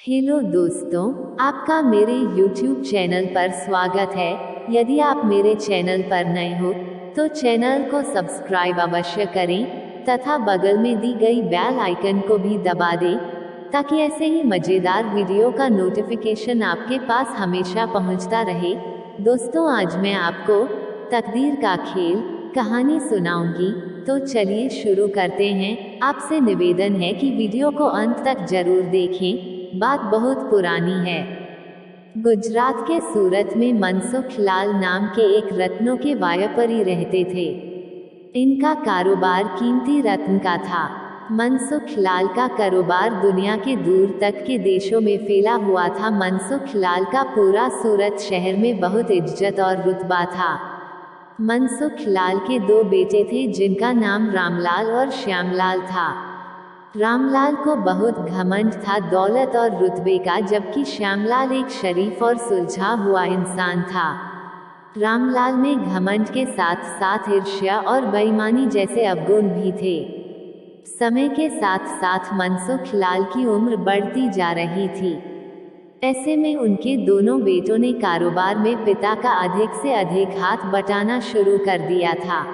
Hello दोस्तों, आपका मेरे YouTube चैनल पर स्वागत है। यदि आप मेरे चैनल पर नए हो तो चैनल को सब्सक्राइब अवश्य करें तथा बगल में दी गई बेल आइकन को भी दबा दें ताकि ऐसे ही मज़ेदार वीडियो का नोटिफिकेशन आपके पास हमेशा पहुंचता रहे। दोस्तों, आज मैं आपको तकदीर का खेल कहानी सुनाऊंगी, तो चलिए शुरू करते हैं। आपसे निवेदन है कि वीडियो को अंत तक जरूर देखें। बात बहुत पुरानी है। गुजरात के सूरत में मनसुख लाल नाम के एक रत्नों के व्यापारी रहते थे। इनका कारोबार कीमती रत्न का था। मनसुख लाल का कारोबार दुनिया के दूर तक के देशों में फैला हुआ था। मनसुख लाल का पूरा सूरत शहर में बहुत इज्जत और रुतबा था। मनसुख लाल के दो बेटे थे जिनका नाम रामलाल और श्यामलाल था। रामलाल को बहुत घमंड था दौलत और रुतबे का, जबकि श्यामलाल एक शरीफ और सुलझा हुआ इंसान था। रामलाल में घमंड के साथ साथ ईर्ष्या और बेईमानी जैसे अवगुण भी थे। समय के साथ साथ मनसुख लाल की उम्र बढ़ती जा रही थी। ऐसे में उनके दोनों बेटों ने कारोबार में पिता का अधिक से अधिक हाथ बटाना शुरू कर दिया था।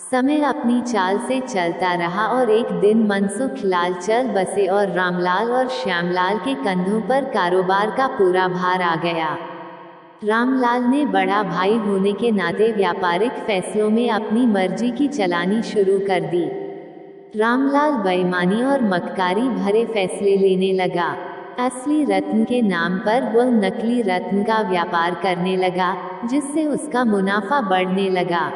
समय अपनी चाल से चलता रहा और एक दिन मनसुख लाल चल बसे और रामलाल और श्यामलाल के कंधों पर कारोबार का पूरा भार आ गया। रामलाल ने बड़ा भाई होने के नाते व्यापारिक फैसलों में अपनी मर्जी की चलानी शुरू कर दी। रामलाल बेईमानी और मक्कारी भरे फैसले लेने लगा। असली रत्न के नाम पर वह नकली रत्न का व्यापार करने लगा, जिससे उसका मुनाफा बढ़ने लगा।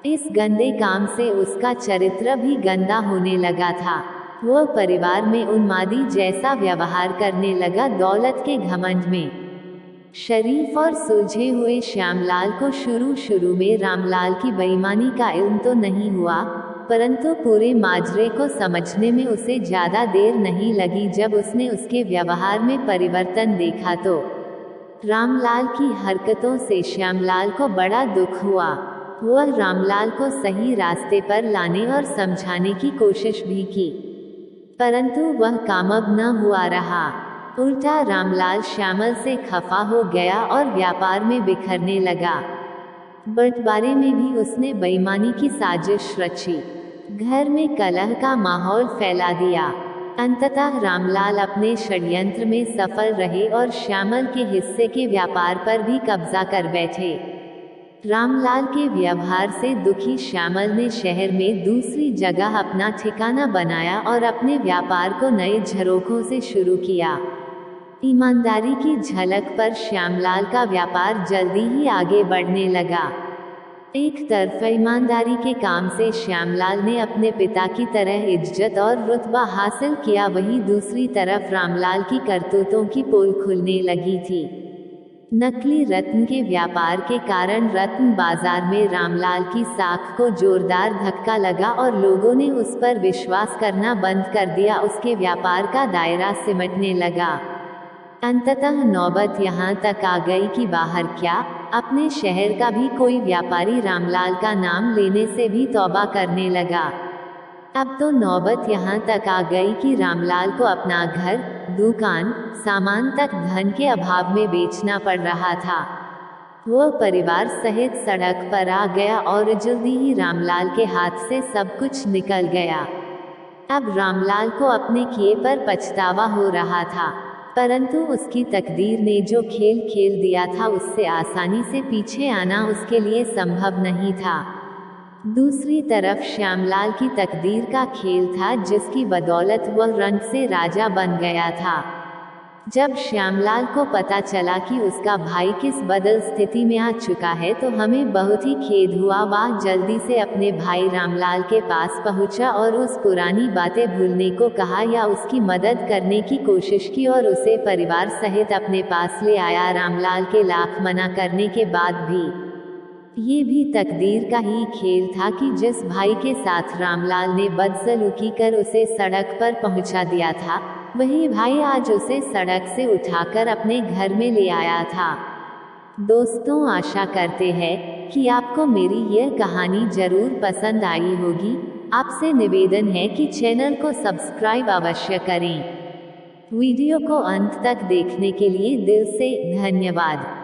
इस गंदे काम से उसका चरित्र भी गंदा होने लगा था। वह परिवार में उन्मादी जैसा व्यवहार करने लगा, दौलत के घमंड में। शरीफ और सुलझे हुए श्यामलाल को शुरू में रामलाल की बेईमानी का इल्म तो नहीं हुआ, परंतु पूरे माजरे को समझने में उसे ज्यादा देर नहीं लगी। जब उसने उसके व्यवहार में परिवर्तन देखा तो रामलाल की हरकतों से श्यामलाल को बड़ा दुख हुआ। वह रामलाल को सही रास्ते पर लाने और समझाने की कोशिश भी की, परंतु वह कामयाब न हुआ रहा। उल्टा रामलाल श्यामल से खफा हो गया और व्यापार में बिखरने लगा। बंटवारे में भी उसने बेईमानी की साजिश रची, घर में कलह का माहौल फैला दिया। अंततः रामलाल अपने षड्यंत्र में सफल रहे और श्यामल के हिस्से के व्यापार पर भी कब्जा कर बैठे। रामलाल के व्यवहार से दुखी श्यामल ने शहर में दूसरी जगह अपना ठिकाना बनाया और अपने व्यापार को नए झरोखों से शुरू किया। ईमानदारी की झलक पर श्यामलाल का व्यापार जल्दी ही आगे बढ़ने लगा। एक तरफ ईमानदारी के काम से श्यामलाल ने अपने पिता की तरह इज्जत और रुतबा हासिल किया, वहीं दूसरी तरफ रामलाल की करतूतों की पोल खुलने लगी थी। नकली रत्न के व्यापार के कारण रत्न बाजार में रामलाल की साख को जोरदार धक्का लगा और लोगों ने उस पर विश्वास करना बंद कर दिया। उसके व्यापार का दायरा सिमटने लगा। अंततः नौबत यहाँ तक आ गई कि बाहर क्या, अपने शहर का भी कोई व्यापारी रामलाल का नाम लेने से भी तौबा करने लगा। अब तो नौबत यहाँ तक आ गई कि रामलाल को अपना घर, दुकान, सामान तक धन के अभाव में बेचना पड़ रहा था। वह परिवार सहित सड़क पर आ गया और जल्दी ही रामलाल के हाथ से सब कुछ निकल गया। अब रामलाल को अपने किए पर पछतावा हो रहा था, परंतु उसकी तकदीर ने जो खेल खेल दिया था उससे आसानी से पीछे आना उसके लिए संभव नहीं था। दूसरी तरफ श्यामलाल की तकदीर का खेल था, जिसकी बदौलत वह रंग से राजा बन गया था। जब श्यामलाल को पता चला कि उसका भाई किस बदल स्थिति में आ चुका है तो हमें बहुत ही खेद हुआ। वह जल्दी से अपने भाई रामलाल के पास पहुंचा और उस पुरानी बातें भूलने को कहा या उसकी मदद करने की कोशिश की और उसे परिवार सहित अपने पास ले आया। रामलाल के लाख मना करने के बाद भी ये भी तकदीर का ही खेल था कि जिस भाई के साथ रामलाल ने बदसलूकी कर उसे सड़क पर पहुंचा दिया था, वही भाई आज उसे सड़क से उठाकर अपने घर में ले आया था। दोस्तों, आशा करते हैं कि आपको मेरी यह कहानी जरूर पसंद आई होगी। आपसे निवेदन है कि चैनल को सब्सक्राइब अवश्य करें। वीडियो को अंत तक देखने के लिए दिल से धन्यवाद।